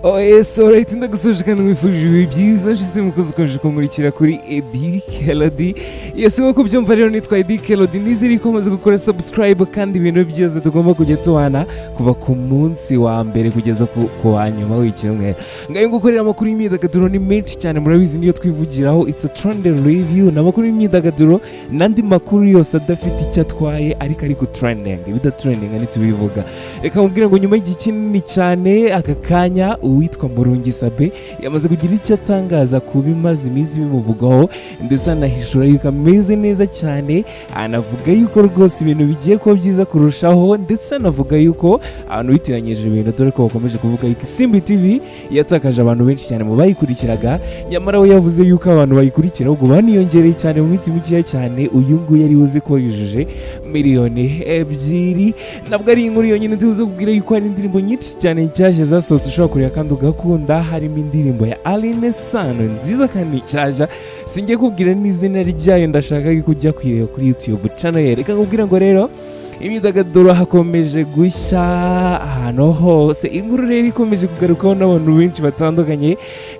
Oh yes, alright, ndagusuje kandi mwifurije ibihe byiza nshuti mukozi ukomeje kunkurikira kuri Edi Kelody. Yes, nk'uko byumva rero nitwa Edi Kelody, nizere ko umaze gukora subscribe kandi ibintu byose tugomba kujya tubana kuva ku munsi wa mbere kugeza ku wa nyuma w'icyumweru. Ngayo gukorera amakuru y'imyidagaduro ni menshi cyane, murabizi niyo twivugiraho, it's a trend review, n'amakuru y'imyidagaduro n'andi makuru yose adafite icyo atwaye ariko ari trending, bidatrending ntitubivuga. Reka mubwire ngo nyuma y'iki kinini cyane aka kanya uwitwa Murungi Sabe yamaze kugira icyo atangaza ku bimaze iminsi bimuvugaho, ndetse anahishura yuko ameze neza cyane, anavuga yuko rwose ibintu bigiye kuba byiza kurushaho, ndetse anavuga yuko abantu bitiranyije ibintu, dore ko bakomeje kuvuga yuko Simbi TV yatakaje abantu benshi cyane mu bayikurikiraga, nyamara we yavuze yuko abantu bayikurikira ubwo baniyongereye cyane mu minsi mikeya cyane. Uyu nguyu yari uzi ko yujuje miliyoni 2. Nabwo ari inkuru yonyine tuzi kubwira yuko hari indirimbo nyinshi cyane nshyashya zasohotse ushobora kureba kandi ugakunda, harimo indirimbo ya Aline Sano nziza kandi nshyashya, singiye kubwira n'izina ryayo, ndashaka kujya kwireba kuri YouTube channel ye. Reka nkubwira ngo rero imyidagaduro hakomeje gushya ahantu hose. Inkuru rero ikomeje kugarukaho n'abantu benshi batandukanye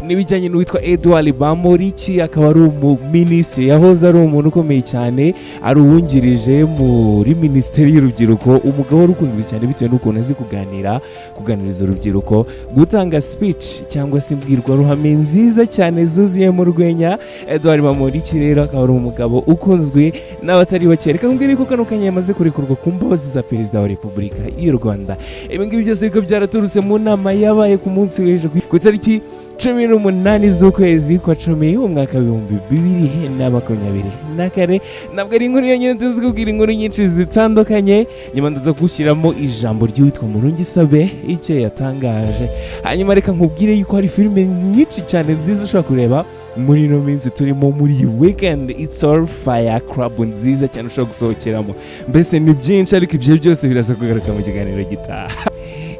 n'ibijyanye n'uwitwa H.E Bamporiki, akaba ari umuminisitiri, yahoze ari umuntu ukomeye cyane, ari uwungirije muri minisiteri y'urubyiruko, umugabo wari ukunzwe cyane bitewe n'ukuntu azi kuganiriza urubyiruko, gutanga speech cyangwa se imbwirwaruhame nziza cyane zuzuyemo urwenya. H.E Bamporiki rero akaba ari umugabo ukunzwe n'abatari bake. Reka nkubwire ko kano kanya yamaze kurekurwa ku mbabazi za Perezida wa Repubulika y'u Rwanda. Ibi ngibi byose bikaba byaraturutse mu nama yabaye ku munsi w'ejo ku itariki 18 z'ukwezi kwa 10 umwaka w'ibihumbi 2024. Nabwo ari inkuru yonyine tuzi kubwira inkuru nyinshi zitandukanye, nyuma ndaza gushyiramo ijambo ry'uwitwa Murungi Sabe icyo yatangaje. Hanyuma reka nkubwire yuko hari filime nyinshi cyane nziza ushobora kureba muri ino minsi turimo muri weekend. It's all fire club nziza cyane ushobora gusohokeramo. Mbese ni byinshi ariko ibyo byose biraza kugaruka mu kiganiro gitaha.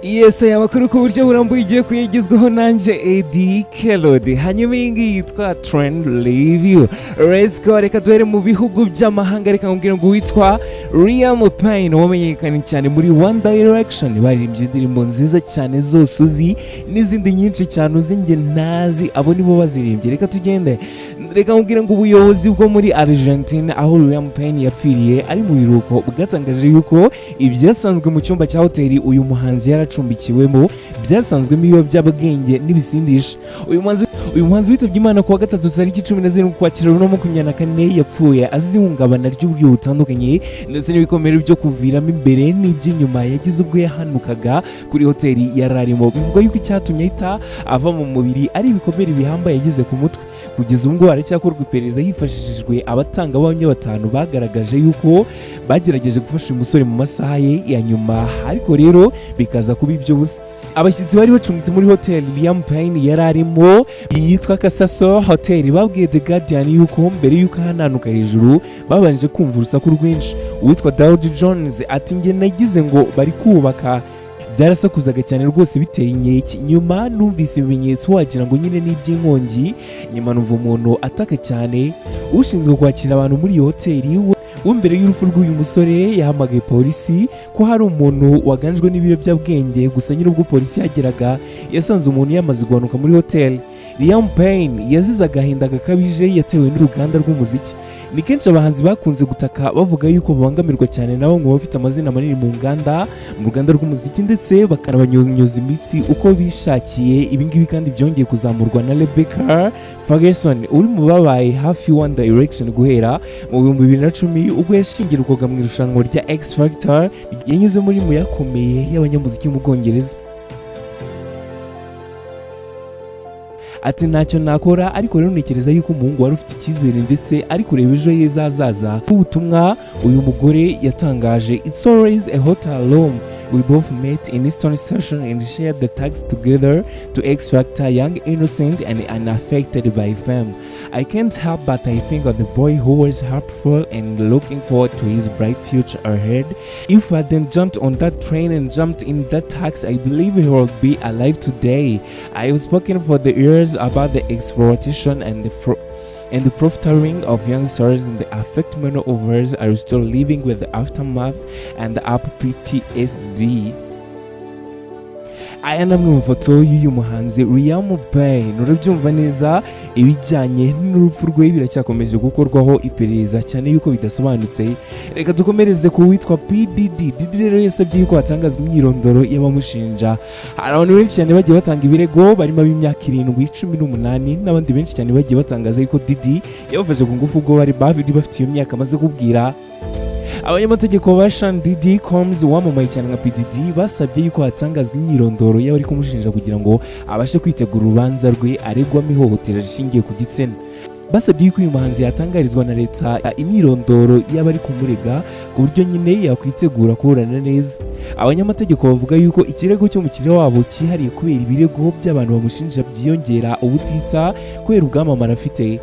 Yes, aya makuru ku buryo burambuye igiye kuyagezwaho nanjye Edi Kelody. Hanyuma iyi ngiyi yitwa Trend Review. Let's go, reka duhere mu bihugu by'amahanga. Reka nkubwire ngo witwa H.E Paul wamenyekanye cyane muri One Direction, baririmbye indirimbo nziza cyane zose uzi n'izindi nyinshi cyane uzi njye ntazi, abo nibo bazirimbye. Reka tugende. Reka nkubwire ngo ubuyobozi bwo muri Argentina aho H.E Paul yapfiriye ari mu biruhuko bwatangaje yuko ibyasanzwe mu cyumba cya hoteli uyu muhanzi acumbikiwemo byasanzwemo ibiyobyabwenge n'ibisindisha. Uyu muhanzi witabye Imana kuwa gatatu tariki 17 Ukwakira 2024 yapfuye azize ihungabana ry'uburyo butandukanye ndetse n'ibikomere byo kuviramo imbere n'iby'inyuma yagize ubwo yahanukaga kuri hoteli yararimo. Bivuga yuko icyatumye ahita ava mu mubiri ari ibikomere bihambaye yagize ku mutwe. Kugeza ubwo haracyakorwa iperereza hifashishijwe abatangabuhamya 5 bagaragaje yuko bagerageje gufasha uyu musore mu masaha ye ya nyuma, ariko rero bikaza kuba ibyo busa. Abashyitsi bari bacumbitse muri hoteli H.E Paul yari arimo yitwa Casaso Hotel babwiye The Guardian yuko mbere yuko hananuka hejuru babanje kumva urusaku rwinshi. Uwitwa Daudi Jones ati njye nagize ngo bari kubaka, byarasakuzaga cyane rwose biteye inkeke, nyuma numvise ibimenyetso wagira ngo nyine n'iby'inkongi, nyuma numva umuntu ataka cyane. Ushinzwe kwakira abantu muri iyo hoteli mbere y'urupfu rw'uyu musore yahamagaye polisi ko hari umuntu waganjwe n'ibiyobyabwenge, gusa nyine ubwo polisi yageraga yasanze umuntu yamaze guhanuka muri hoteli. H.E Paul yazize agahinda gakabije yatewe n'uruganda rw'umuziki. Ni kenshi abahanzi bakunze gutaka bavuga yuko babangamirwa cyane nabo ngo bafite amazina manini mu ruganda rw'umuziki, ndetse bakanabanyunyuza imitsi uko bishakiye. Ibi ngibi kandi byongeye kuzamurwa na Rebecca Ferguson uri mu babaye hafi One Direction guhera mu 2010 ubwo yashingirwaga mu irushanwa rya X Factor yanyuze muri mu yakomeye y'abanyamuziki mu Bwongereza. Ati ntacyo nakora, ariko rero ntekereza yuko umuhungu wari ufite icyizere ndetse ari kureba ejo heza hazaza. Ubutumwa uyu mugore yatangaje: It's always a hotel room. We both met in Eastern Station and shared the tags together to X Factor, young, innocent and unaffected by fame. I can't help but I think of the boy who was hopeful and looking forward to his bright future ahead. If I hadn't jumped on that train and jumped in that taxi, I believe he would be alive today. I have spoken for the years about the exploitation and the profiteering of youngsters and the affect many of us are still living with the aftermath and the PTSD. aya namwe mu mafoto y'uyu muhanzi Liam Payne. Urabyumva neza, ibijyanye n'urupfu rwe biracyakomeje gukorwaho iperereza cyane yuko bidasobanutse. Reka dukomereze ku witwa PDD. Rero yasabye yuko hatangazwa imyirondoro y'abamushinja. Hari abantu benshi cyane bagiye batanga ibirego, barimo ab'imyaka 7, 18 n'abandi benshi cyane bagiye batangaza yuko Didi yabafashe ku ngufu ubwo bari bafite iyo myaka amaze kubwira. Abanyamategeko ba Sean Diddy Combs wamamaye cyane nka PDD basabye yuko hatangazwa imyirondoro y'abari kumushinja kugira ngo abashe kwitegura urubanza rwe aregwamo ihohotera rishingiye ku gitsina. Basabye yuko uyu muhanzi yatangarizwa na leta imyirondoro y'abari kumurega ku buryo nyine yakwitegura kuburana neza. Abanyamategeko bavuga yuko ikirego cy'umukiriya wabo cyihariye kubera ibirego by'abantu bamushinja byiyongera ubutitsa kubera ubwamamare afite,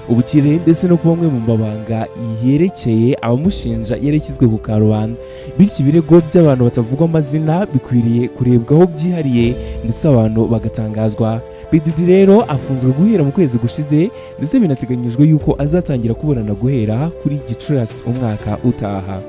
ubukire ndetse no kuba bamwe mu mabanga yerekeye abamushinja yerekizwe ku karubanda. Bityo ibirego by'abantu batavugwa amazina bikwiriye kurebwaho byihariye ndetse abantu bagatangazwa. PDD rero afunzwe guhera mu kwezi gushize ndetse binateganyijwe yuko azatangira kuburana guhera kuri Gicurasi umwaka utaha.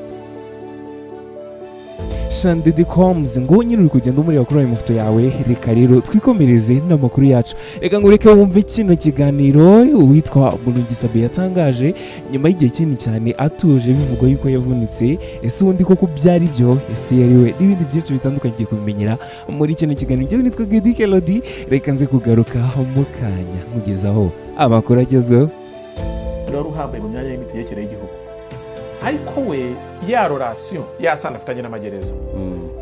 Sean Diddy Combs ngo nyine uri kugenda umureba kuri ayo mafoto yawe. Reka rero twikomereze n'amakuru yacu. Reka ngureke wumve kino kiganiro witwa Murungi yatangaje nyuma y'igihe kinini cyane atuje bivugwa yuko yavunitse. Ese ubundi koko byari byo? Ese yariwe? N'ibindi byinshi bitandukanye ugiye kubimenyera muri kino kiganiro. Njyewe nitwa Gedi Kelody. Reka nze kugaruka mu kanya mugezaho amakuru agezweho. Rero uhambaye mu myanya y'imitegekere y'igihugu, ariko we ya relation yasana afitanye n'amagereza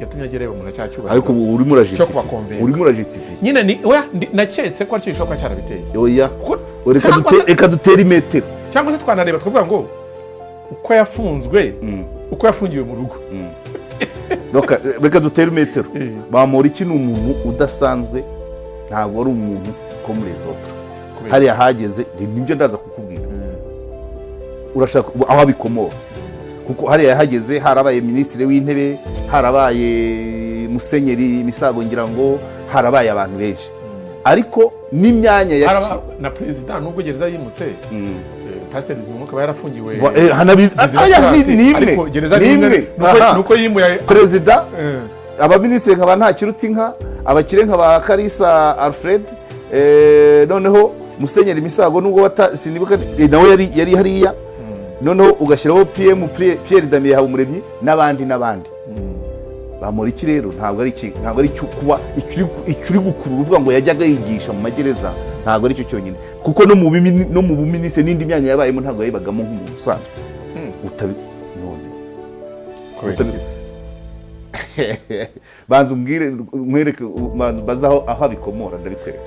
yatumye agerewe mu cyacyubahiro. Ariko urimo urajistify nyine ni oya naketse ko ari cyo cyarabiteye. Oya reka dutere imetero, cyangwa se twanareba twavuga ngo uko yafunzwe uko yafungiwe mu rugo. Reka dutere imetero. Bamporiki ni umuntu udasanzwe, ntabwo ari umuntu ko muri zotra. Hariya hageze nibyo ndaza kukubwira. Urashaka aho abikomora kuko hariya yahageze harabaye minisitiri w'intebe, harabaye musenyeri Misago, ngira ngo harabaye abantu benshi, ariko n'imyanya ya na president nubwo gereza yimutse. Pastor Bizimungu yarafungiwe hanabizi ariko gereza nimwe nuko yimuye president. Abaminisitiri nkaba nta kiruti nka abakire nkaba Karisa Alfred, noneho musenyeri Misago nubwo sinibuka nawe yari hariya, noneho ugashyiraho PM Pierre Damien Habumuremyi n'abandi. Bamporiki rero ntabwo ari cyo kuba icuri gukurura uvuga ngo yajyaga yigisha mu magereza, ntabwo ari cyo cyonyine kuko no mu buminisitiri n'indi myanya yabayemo ntabwo yayibagamo nk'umuntu usanzwe. Banza umbwire mwereke bazaho aho abikomora ndabikwereka.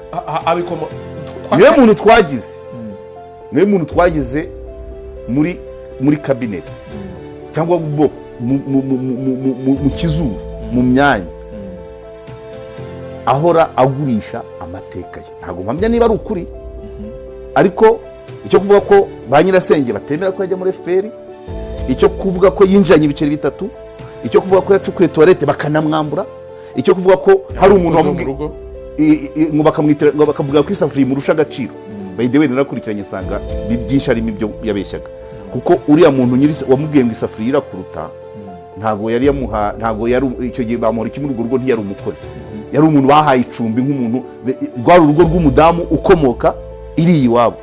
Niwe muntu twagize muri cabinet cyangwa mu kizuru mu myanya ahora agurisha amateka ye. Ntabwo mpamya niba ari ukuri, ariko icyo kuvuga ko ba nyirasenge batemera ko yajya muri FPR, icyo kuvuga ko yinjanye ibiceri 3, icyo kuvuga ko yacukuye toilette bakanamwambura, icyo kuvuga ko hari umuntu wamubwiye ngo bakamwitira ngo bakavuga ko isafuriya imurusha agaciro. By the way narakurikiranye sanga byinshi arimo ibyo yabeshyaga, kuko uriya muntu nyiri wamubwiye ngo isafuriya irakuruta ntabwo yari yamuha, ntabwo yari icyo gihe Bamporiki muri urwo rugo ntiyari umukozi, yari umuntu bahaye icumbi nk'umuntu rwari urugo rw'umudamu ukomoka iri iwabo.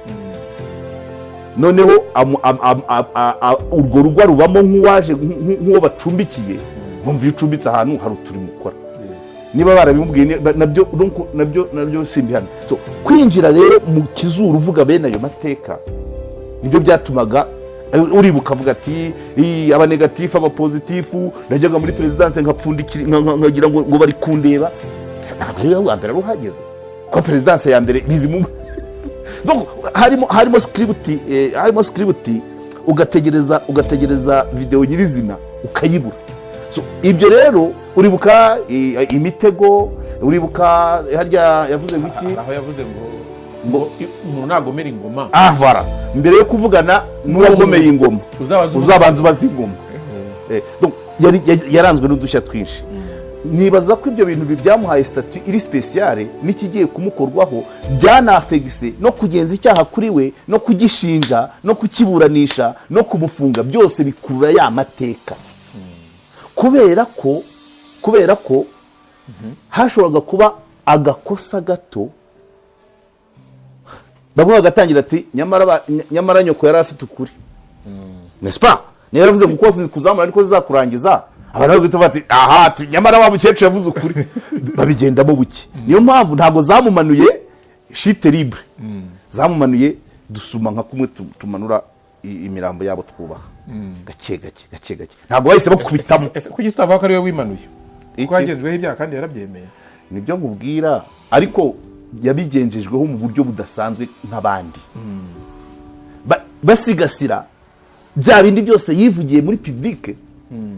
Noneho urwo rugo rubamo nk'uwaje nk'uwo bacumbikiye, bumva iyo ucumbitse ahantu hari uturimo ukora. Niba barabimubwiye nabyo simbihana. So kwinjira rero mu kizuru uvuga bene ayo mateka nibyo byatumaga uribuka avuga ati aba negatifu aba positifu, najyaga muri presidence nkapfundikira nkagira ngo bari kundeba. Ntabwo ari we wambere ruhageze ko presidence ya mbere Bizimungu harimo script ugategereza video nyirizina ukayibura. So ibyo rero uribuka imitego, uribuka harya yavuze wiki aho yavuze ngo umuntu nagomera ingoma. Voilà, mbere yo kuvugana n'uwagomeye ingoma uzabanza ubaza ingoma. Donc yaranzwe n'udushya twinshi. Nibaza ko ibyo bintu byamuhaye statut iri speciale n'ikigiye kumukorwaho byanafegise no kugenza icyaha kuri we no kugishinja no kukiburanisha no kumufunga, byose bikurura ya mateka. Kubera ko hashoboraga kuba agakosa gato bamwe bagatangira ati nyamara nyoko yari afite ukuri n'est-ce pas niyo yaravuze ngo uko kuzamura ariko zizakurangiza abantu bagahita bati aha nyamara wa mukecuru yavuze ukuri babigendamo buke niyo mpamvu ntabwo zamumanuye shite libre zamumanuye dusuma nka kumwe tumanura imirambo yabo twubaha gake gake ntabwo bahise bakubitamo kuki utavuga ko ari we wimanuye kuko yagenzweho ibyaha kandi yarabyemeye nibyo nkubwira ariko yabigenjejweho mu buryo budasanzwe nk'abandi basigasira bya bindi byose yivugiye muri publique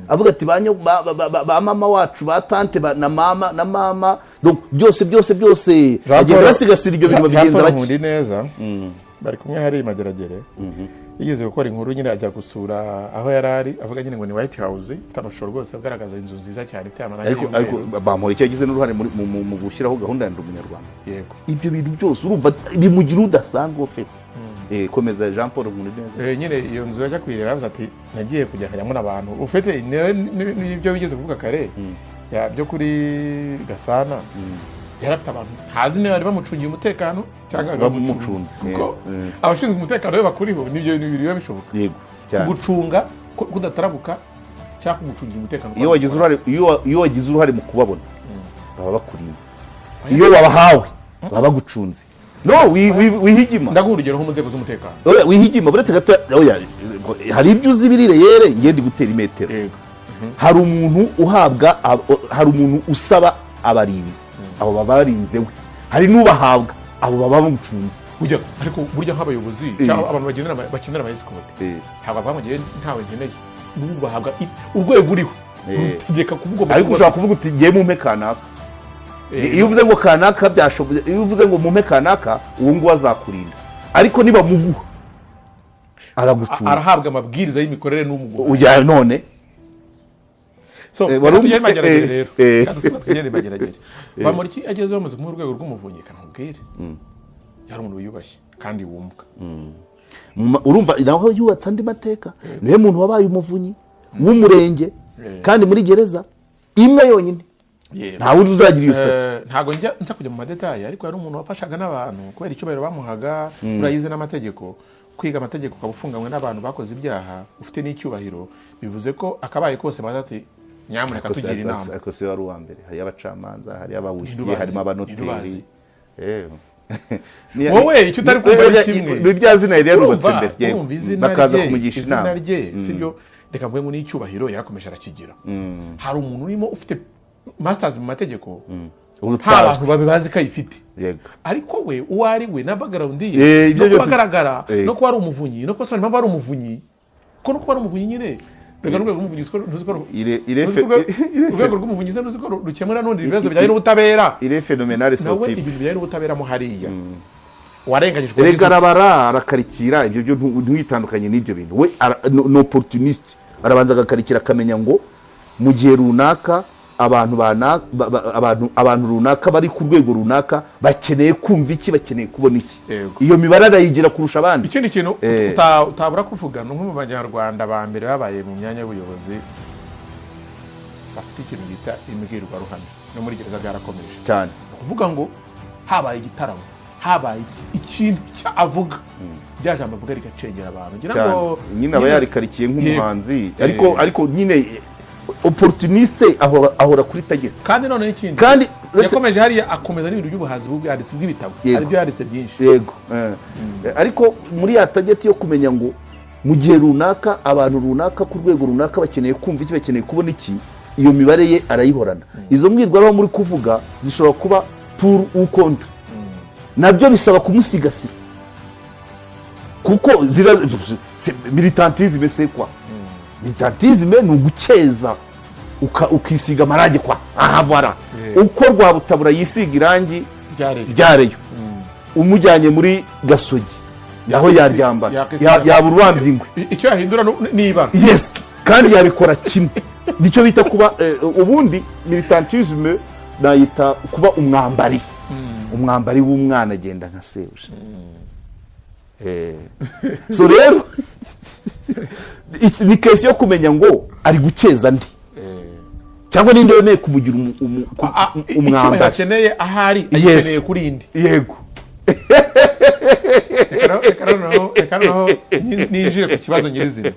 avuga ati ba mama wacu ba tante na mama donc byose agenda basigasira ibyo bintu babigenza bake neza bari kumwe hari mageragere yigeze gukora inkuru nyine ajya gusura aho yarari avuga nyine ngo ni White House ifite amashusho rwose agaragaza inzu nziza cyane iteye amarangi ariko bamporiki yagize n'uruhare mu gushyiraho gahunda ya ndi umunyarwanda yego ibyo bintu byose urumva bimugira udasanzwe ufite komeza Jean Paul Murungi nyine iyo nzu yajya kuyireba yavuze ati nagiye kujya kajyamo n'abantu ufite n'ibyo bigeze kuvuga kare byo kuri Gasana yarafite abantu ntazi niba bari bamucungiye umutekano cyangwa bamucunze kuko abashinzwe umutekano we bakuriho nibyo bintu biba bishoboka yego gucunga kudatarabuka cyangwa kumucungira umutekano iyo wagize uruhare mu kubabona baba bakurinze iyo wabahawe baba bagucunze no wihigima ndaguha urugero nko mu nzego z'umutekano wihigima buretse gato hari ibyo uzi birire yere ngende gutera imetero hari umuntu uhabwa hari umuntu usaba abarinzi abo baba barinze we hari n'ubahabwa abo baba bamucunze ariko burya nk'abayobozi cyangwa abantu bakenera abayisikoti ntabwo bamugiye ntawe nkeneye n'ubu bahabwa urwego uriho rutegeka kuvuga ariko ushobora kuvuga uti ngiye mu mpe kanaka iyo uvuze ngo kanaka byashoboye iyo uvuze ngo mu mpe kanaka uwo nguwo azakurinda ariko niba muguha aragucunga arahabwa amabwiriza y'imikorere n'umuguha ujya none so tugere mageragere rero kandi tugere mageragere bamporiki agezeho amaze mu rwego rw'umuvunyi kanubwire yari umuntu wiyubashye kandi wumvwa urumva naho yubatse andi mateka niwe muntu wabaye umuvunyi w'umurenge kandi muri gereza imwe yonyine nta wundi uzagira iyo stati ntabwo nza kujya mu madetaye ariko yari umuntu wafashaga n'abantu kubera icyubahiro bamuhaga urayize n'amategeko kwiga amategeko ukaba ufunganywe n'abantu bakoze ibyaha ufite n'icyubahiro bivuze ko akabaye kose baza ati nyamuneka tugira inama ariko se wari uwa mbere hari abacamanza hari abawisiye harimo abanoteri wowe icyo utari kumva ari kimwe ni rya zina yari yarubatse mbere bakaza kumugisha inama izina rye sibyo reka mvuge ngo n'icyubahiro yarakomeje arakigira hari umuntu urimo ufite masters mu mategeko nta bantu babibazi ko ayifite ariko we uwo ari we na background ye no kuba agaragara no kuba ari umuvunyi no kuba ari impamvu ari umuvunyi ko no kuba ari umuvunyi nyine reka n'urwego rw'umuvunyi ntuzi ko urwego rw'umuvunyi ntuzi ko rukemura n'undi ibibazo bijyanye n'ubutabera il est phénoménal nawe ibintu bijyanye n'ubutabera mo hariya warenganyijwe reka arakarikira ibyo byo ntwitandukanye n'ibyo bintu we ni opportuniste arabanza agakarikira akamenya ngo mu gihe runaka abantu runaka bari ku rwego runaka bakeneye kumva iki bakeneye kubona iki iyo mibare arayigira kurusha abandi ikindi kintu utabura kuvuga ni nko mu banyarwanda ba mbere babaye mu myanya y'ubuyobozi bafite ikintu bita imbwirwaruhame no muri gereza byarakomeje cyane kuvuga ngo habaye igitaramo habaye ikintu cyavuga bya jambo avuga rigacengera abantu ngira ngo nyine aba yarikarikiye nk'umuhanzi ariko nyine opportuniste ahora kuri tageti kandi none n'ikindi kandi yakomeje hariya akomeza n'ibintu by'ubuhanzi bw'ubwanditsi bw'ibitabo ari byo yanditse byinshi yego ariko muri ya tageti yo kumenya ngo mu gihe runaka abantu runaka ku rwego runaka bakeneye kumva iki bakeneye kubona iki iyo mibare ye arayihorana izo mbwirwaruhame muri kuvuga zishobora kuba pour ou contre nabyo bisaba kumusigasira kuko militantisme c'est quoi militantisme ni ugukeza ukisiga amarangi kwa ahavara uko Rwabutabura yisiga irangi ryareyo umujyanye muri Gasogi naho yaryambara yaba urwambye ingwe icyo yahindura niba yes kandi yabikora kimwe nicyo bita kuba ubundi militantisme nayita kuba umwambari w'umwana agenda nka sebuja so rero ni kesi yo kumenya ngo ari gukeza ndi cyangwa ninde wemeye kumugira umwambaro akeneye ahari akeneye kuri indi yego reka noneho ninjire ku kibazo nyirizina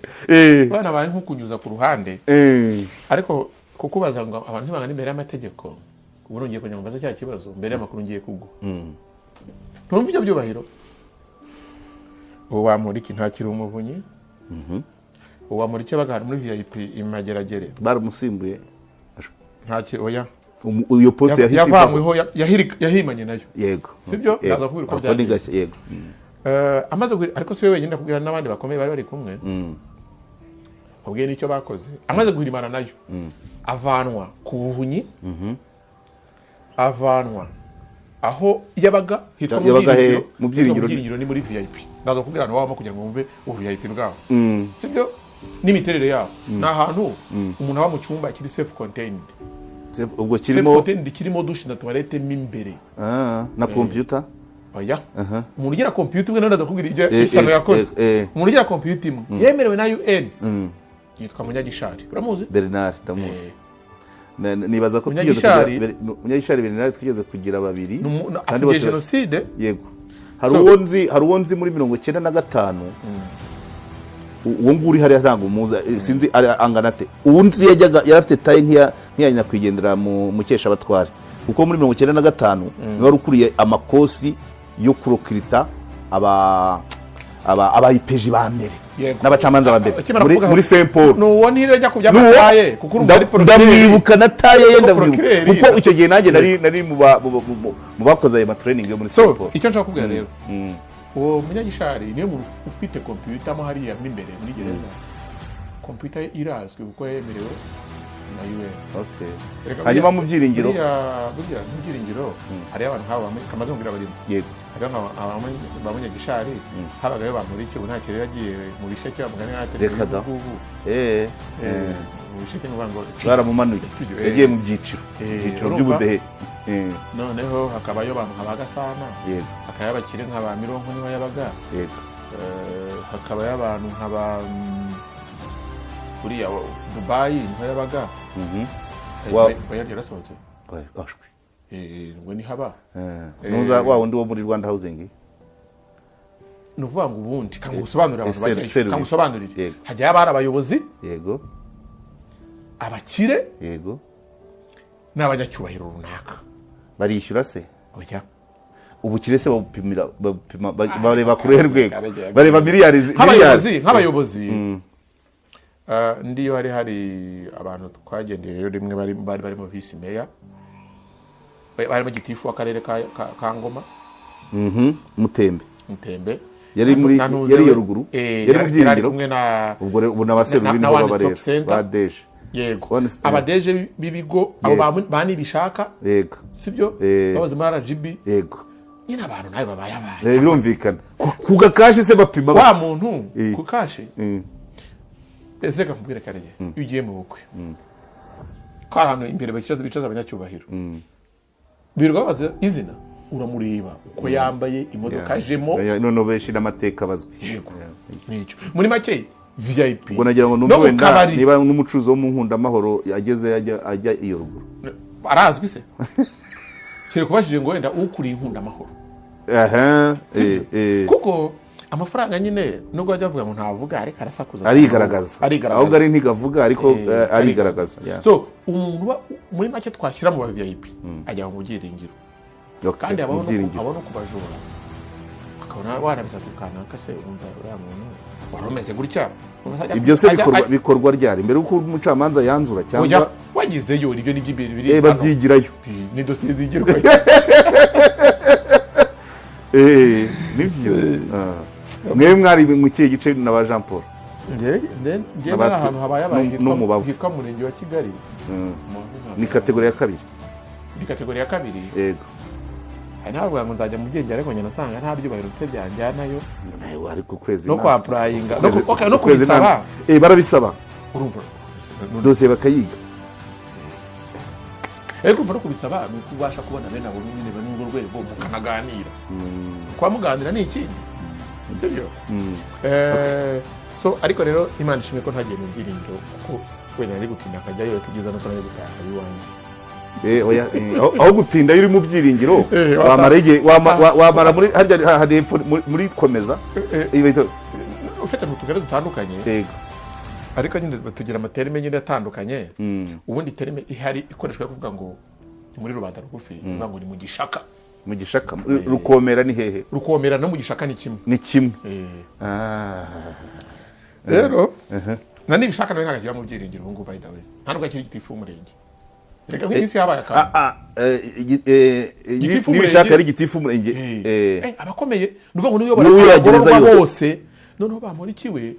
bana baye nko kunyuza ku ruhande ariko kukubaza ngo abantu ntibangana imbere y'amategeko ubu ngiye kugira ngo mbaze cya kibazo mbere y'amakuru ngiye kugwa ntumva ibyo byubahiro ubu bamporiki ntakiri umuvunyi ubu bamporiki yabaga muri VIP imageragere baramusimbuye ntaki oya uyo poste yavanyweho yahimanye nayo yego sibyo ndaza kubwira uko byagiye yego amaze ariko si we wenyine ndakubwira n'abandi bakomeye bari kumwe ubwiye n'icyo bakoze amaze guhirimana nayo avanwa ku buhunyi avanwa aho yabaga hitwa mu byiringiro ni muri VIP ndaza kubwira nawe kugira ngo wumve ubu VIP bwaho sibyo n'imiterere yaho ni ahantu umuntu aba mu cyumba kiri safe contained ubwo kirimo dushe na toilette mo imbere na computer oya umuntu ugira computer imwe nanda kubwira ibyo isano yakoze umuntu ugira computer imwe yemerewe na UN yitwa Munyagishari uramuzi Bernard ndamuzi nibaza ko Munyagishari Bernard twigeze kugira babiri kandi bose genocide yego hari uwonzi muri 1995 uwo nguri hari ntango umuza sinzi angana te uwunzi yarafite taye nkiya nyakwigendera mu cyesha abatware kuko muri 1995 niwe wari ukuriye amakosi yo kurokirita aba IPG ba mbere n'abacamanza ba mbere muri Saint Paul nuwo ntirejya kubya mataye kuko urumva ari procureur ndamwibuka nataye yenda kuko icyo gihe nanjye nari mu bakoze ayo training yo muri Saint Paul icyo nshaka kubwira rero uwo Munyagishari niyo muntu ufite computer mo hariya imbere muri gereza computer irazwi kuko yemerewe na UN hanyuma mu byiringiro burya mu byiringiro hari abantu haba kamaze kugira barimo yego hari abantu ba Munyagishari habagayo bamporiki ubu nta kera yagiye mu bisheke bamugana reka da mu bisheke ngo baramumanuye yagiye mu byiciro by'ubudehe noneho hakabayo abantu habagasana hakaba abakire nk'aba Mironko niho yabaga hakabayo abantu nk'aba kuriya Dubai niho yabaga bayari yarasohotse ngo ni haba nuza wa wundi wo muri Rwanda Housing nuvuga ngo ubundi kangusobanurira abantu bajya kangusobanurira hajya abari abayobozi yego abakire yego n'abanyacyubahiro runaka barishyura se oya ubukire se bapima bareba ku ruhe rwego bareba miliyari nk'abayobozi ndiyo hari abantu twagendeye rimwe bari barimo vice mayor barimo gitifu w'akarere ka Ngoma Mutembe yari yo ruguru yari mu byiringiro ubwo n'abaserubi nibo babarera badeje yego abadeje bibigo abo bani bishaka yego sibyo babaze muri RGB yego nyina abantu nayo babaye birumvikana ku gakashi se bapima wa muntu ku kashi ezeka kubwira kareye ugiye mu bukwe kandi hano imbere bicaza abanyacyubahiro birwa babaze izina uramureba uko yambaye imodoka ajemo none beshi n'amateka bazwi yego nicyo muri make VIP ubwo nagira ngo numve wenda niba n'umucuruzi wo mu Nkundamahoro ageze ajya iyo ruguru arazwi se kire kubashije ngo wenda ukuri Nkundamahoro kuko amafaranga nyine nubwo bajya bavuga ngo ntavuga ariko arasakuza arigaragaza ahubwo ari ntigavuga ariko arigaragaza so umuntu muri make twashyira mu VIP ajya mu byiringiro kandi abona kubajura akabona warabisa tukanaka se urumva uriya muntu waromeze gutya ibyo se bikorwa ryari mbere uko umucamanza yanzura cyangwa wagizeyo nibyo n'iby'imbere biri babyigirayo ni dosiye zigirwa nibyo mwe mwari mu kihe gice na ba Jean Paul nge ahantu habaye abaye hitwa Murungi wa Kigali ni kategori ya kabiri yego ntabwo ngo nzajya mu byenge ariko nyina usanga nta byubahiro bite byanjyanayo ariko kwezi no kwa prayinga no kubisaba barabisaba urumva dosiye bakayiga ariko no kubisaba ni ukubasha kubona bene abo nyine bari mu rwego mukanaganira kwa muganira ni iki sibyo so ariko rero Imana ishimwe ko ntagiye mu byiringiro kuko wenda ari gutinda akajyayo kugeza no kuri gutaha iwanjye aho gutinda iyo uri mu byiringiro wamara muri harya muri komeza ufite mu tugari dutandukanye ariko nyine tugira amaterime nyine atandukanye ubundi terime ihari ikoreshwa yo kuvuga ngo muri rubanda rugufi uvuga ngo ni mu gishaka rukomera ni hehe rukomera no mu gishaka ni kimwe rero na nibishaka nawe ntagira mu byiringiro ubu ngubu by the way nta nubwo akiri gitifu umurenge reka nk'isi yabaye nibishaka ari gitifu umurenge abakomeye nuvuga ngo niyo bagororwa bose noneho bamurikiwe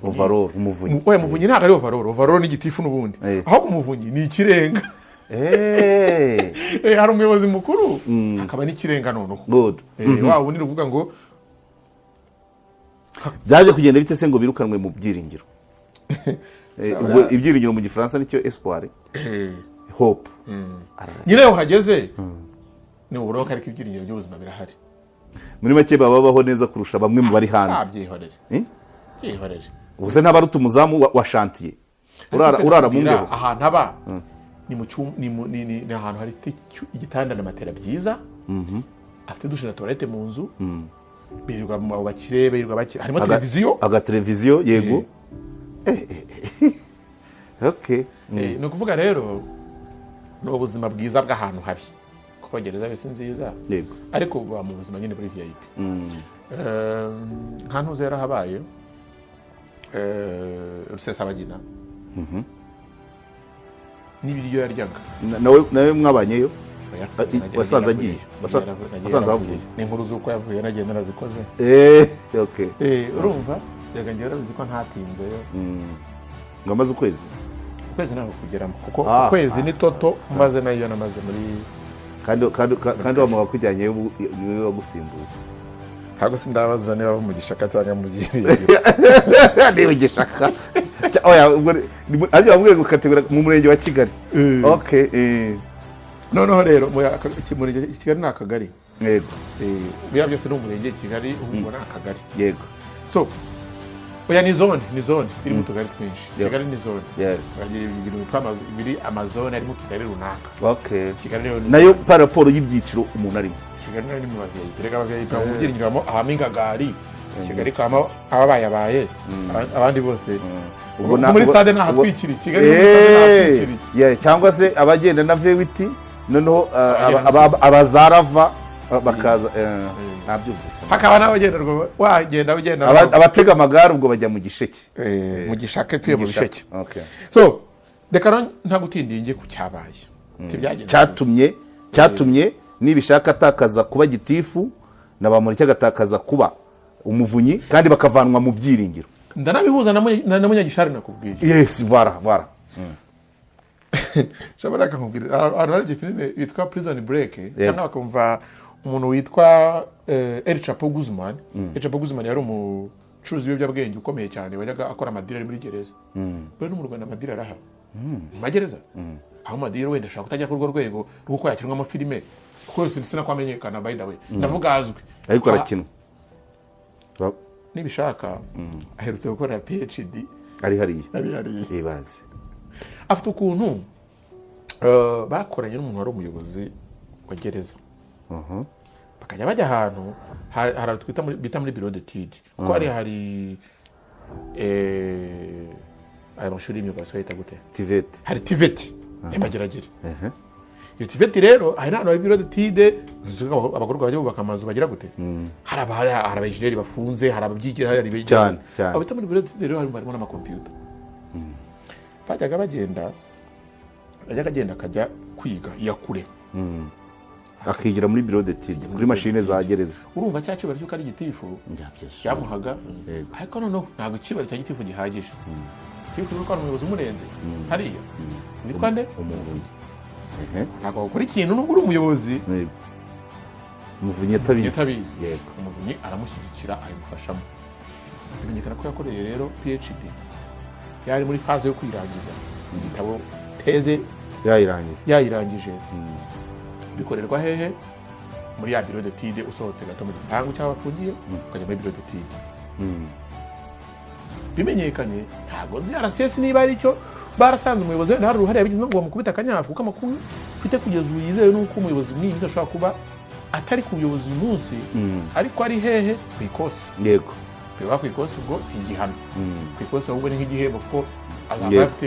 umuvunyi ntabwo ari overall ni gitifu n'ubundi aho umuvunyi ni ikirenga hari umuyobozi mukuru akaba n'ikirenga noneho wa wundi uvuga ngo byaje kugenda bite se ngo birukanwe mu byiringiro ibyiringiro mu gifaransa nicyo espoir hope nyine iyo uhageze ni uburo ko ariko ibyiringiro by'ubuzima birahari muri make babaho neza kurusha bamwe mu bari hanze byihorere ubuse ntabaruta umuzamu wa chantier urara mu ngero ahantu aba ni ahantu hari igitanda na matera byiza afite dushe na toilette mu nzu birirwa mu bakire harimo televiziyo yego okay ni ukuvuga rero ni ubuzima bwiza bw'ahantu habi kuko gereza si nziza ariko buba mu buzima nyine muri VIP nka ntuze yarahabaye Rusesabagina n'ibiryo yaryaga nawe mwabanyeyo wasanze agiye wasanze avuye ni inkuru z'uko yavuye nagiye narazikoze okay urumva yaga ngiye rabizi ko ntatinzeyo ngo amaze ukwezi ntabwo kugeramo kuko ukwezi ni toto maze nayo namaze muri kandi wamuha kujyanye niwe wagusimbuye ntabwo sindabaza niba mu gishaka cyangwa mu gihiriro niba gishaka ajya bamubwiye gukategura mu murenge wa Kigali okay noneho rero murenge Kigali ni akagari yego biriya byose ni umurenge Kigali ubwo ni akagari yego so oya ni zone iri mu tugari twinshi Kigali ni zone biri amazone ari mu tugari runaka okay nayo paraporo y'ibyiciro umuntu arimo Kigali nayo ni mu bavyeyi rega abavyeyi kwa mubyiringiramo ahamingagari Kigali kwama ababayabaye abandi bose muri stade nta hatwikiri Kigali muri stade nta hatwikiri cyangwa se abagenda na vewiti noneho abazarava bakaza nabyumvise hakaba n'abagenderwa wagenda ugenda abatega amagare ubwo bajya mu gisheke mu gishake pfiye mu bisheke okay so reka nta gutindinge ku cyabaye cyatumye nibishaka atakaza kuba gitifu na bamuriki agatakaza kuba umuvunyi kandi bakavanwa mu byiringiro ndanabihuza na munyagishari nakubwiye yes voilà shabara akakubwira ari filime yitwa Prison Break cyangwa bakumva umuntu witwa H.E Paul yari umucuruzi w'ibiyobyabwenge ukomeye cyane wajyaga akora amadira muri gereza rero no mu Rwanda amadira arahari mu magereza aho amadira wenda ashaka kutajya ku rwo rwego rw'uko yakinwamo filime kuko sinakwamenyekana by the way ndavuga azwi ariko arakinwa nibishaka aherutse gukora PhD ari hariya ibaze afite ukuntu bakoranye n'umuntu wari umuyobozi wa gereza bakajya bajya ahantu hari twita bita muri bureau d'étude kuko hari aya mashuri y'imyuga yita gute hari TVET y'Amageragere iyo TVET rero hari n'ahantu hari bureau d'étude abagororwa bajya bubaka amazu bagira gute hari abajeneri bafunze hari ababyigira hari abigira abo bita muri bureau d'étude rero harimo n'amakompiyuta bajyaga bagenda agenda akajya kwiga iyakure akigira muri bureau d'étude kuri mashine za gereza urumva cya kibari cy'uko ari gitifu cyamuhaga ariko noneho ntabwo ikibari cya gitifu gihagije gitifu nuko ari umuyobozi umurenze hariya witwa nde umuvunyi ntabwo wakora ikintu nubwo uri umuyobozi umuvunyi atabizi umuvunyi aramushyigikira abimufashamo bimenyekana ko yakoreye rero PhD yari muri faze yo kwirangiza igitabo teze yayirangije bikorerwa hehe muri ya bureau d'étude usohotse gato mu gipangu cy'abafungiye ukajya muri bureau d'étude bimenyekanye ntabwo nzi RCS niba ari cyo barasanze umuyobozi wenda hari uruhare yabigize ngo bamukubita akanyafu kuko amakuru ufite kugeza ubu yizewe nuko umuyobozi mwinshi ashobora kuba atari ku buyobozi uyu munsi ariko ari hehe ku ikosi yego biba ku ikosi ubwo si igihano ku ikosi ahubwo ni nk'igihembo kuko azaba afite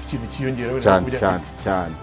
ikintu cyiyongera cyane